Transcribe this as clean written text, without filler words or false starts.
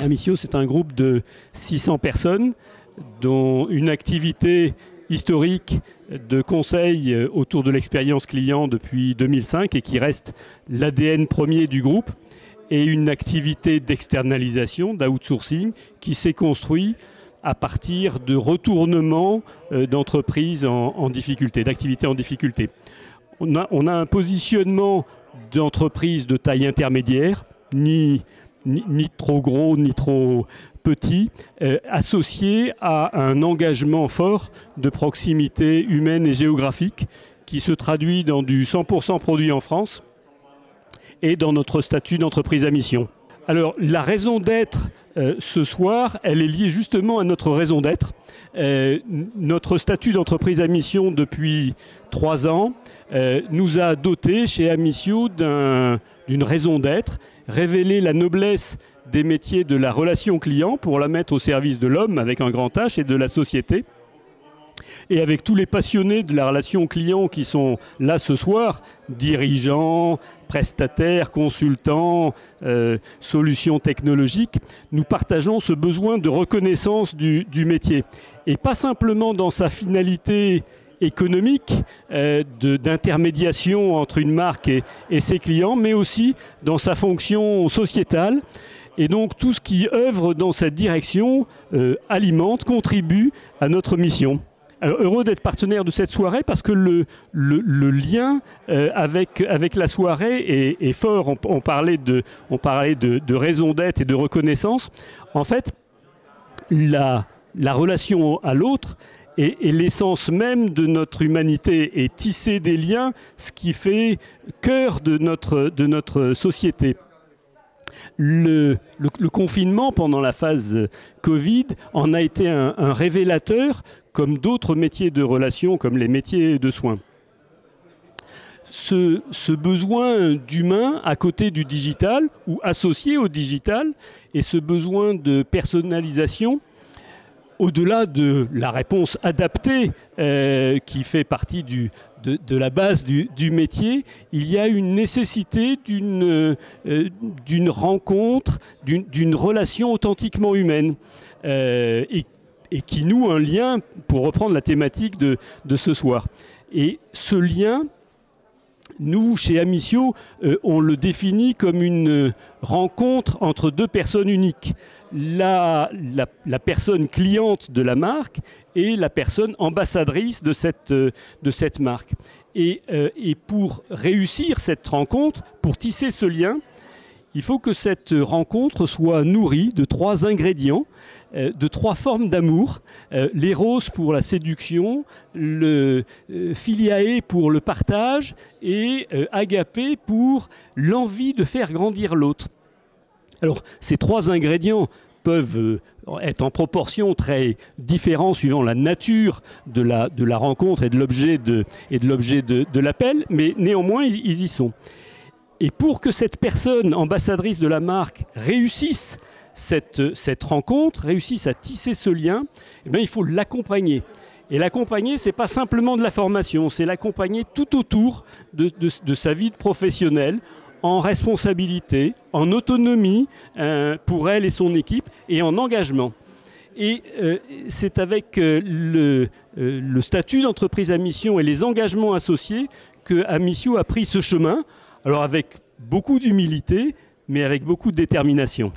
Amicio, c'est un groupe de 600 personnes, dont une activité historique de conseil autour de l'expérience client depuis 2005 et qui reste l'ADN premier du groupe, et une activité d'externalisation, d'outsourcing, qui s'est construit à partir de retournements d'entreprises en difficulté, d'activités en difficulté. On a un positionnement d'entreprise de taille intermédiaire, ni trop gros, ni trop petit, associé à un engagement fort de proximité humaine et géographique qui se traduit dans du 100% produit en France et dans notre statut d'entreprise à mission. Alors, la raison d'être ce soir, elle est liée justement à notre raison d'être. Notre statut d'entreprise à mission depuis 3 ans nous a dotés chez Amicio d'une raison d'être, révéler la noblesse des métiers de la relation client pour la mettre au service de l'homme avec un grand H et de la société. Et avec tous les passionnés de la relation client qui sont là ce soir, dirigeants, prestataires, consultants, solutions technologiques, nous partageons ce besoin de reconnaissance du métier. Et pas simplement dans sa finalité économique, d'intermédiation entre une marque et ses clients, mais aussi dans sa fonction sociétale. Et donc tout ce qui œuvre dans cette direction alimente, contribue à notre mission. Alors, heureux d'être partenaire de cette soirée parce que le lien avec la soirée est fort. On parlait de raison d'être et de reconnaissance. En fait, la relation à l'autre est l'essence même de notre humanité et tisser des liens, ce qui fait cœur de notre société. Le confinement pendant la phase Covid en a été un révélateur, comme d'autres métiers de relation, comme les métiers de soins. Ce besoin d'humain à côté du digital ou associé au digital et ce besoin de personnalisation, au-delà de la réponse adaptée qui fait partie de la base du métier, il y a une nécessité d'une rencontre, d'une relation authentiquement humaine et qui noue un lien, pour reprendre la thématique de ce soir. Et ce lien, nous, chez Amicio, on le définit comme une rencontre entre 2 personnes uniques. La personne cliente de la marque et la personne ambassadrice de cette marque. Et pour réussir cette rencontre, pour tisser ce lien, il faut que cette rencontre soit nourrie de 3 ingrédients, de 3 formes d'amour. L'éros pour la séduction, le philiae pour le partage et agapé pour l'envie de faire grandir l'autre. Alors, ces 3 ingrédients peuvent être en proportion très différente suivant la nature de la rencontre et de l'objet de l'appel, mais néanmoins, ils y sont. Et pour que cette personne ambassadrice de la marque réussisse cette rencontre, réussisse à tisser ce lien, eh bien, il faut l'accompagner. Et l'accompagner, ce n'est pas simplement de la formation, c'est l'accompagner tout autour de sa vie professionnelle, en responsabilité, en autonomie pour elle et son équipe, et en engagement. Et c'est avec le statut d'entreprise à mission et les engagements associés que Amicio a pris ce chemin, alors avec beaucoup d'humilité, mais avec beaucoup de détermination.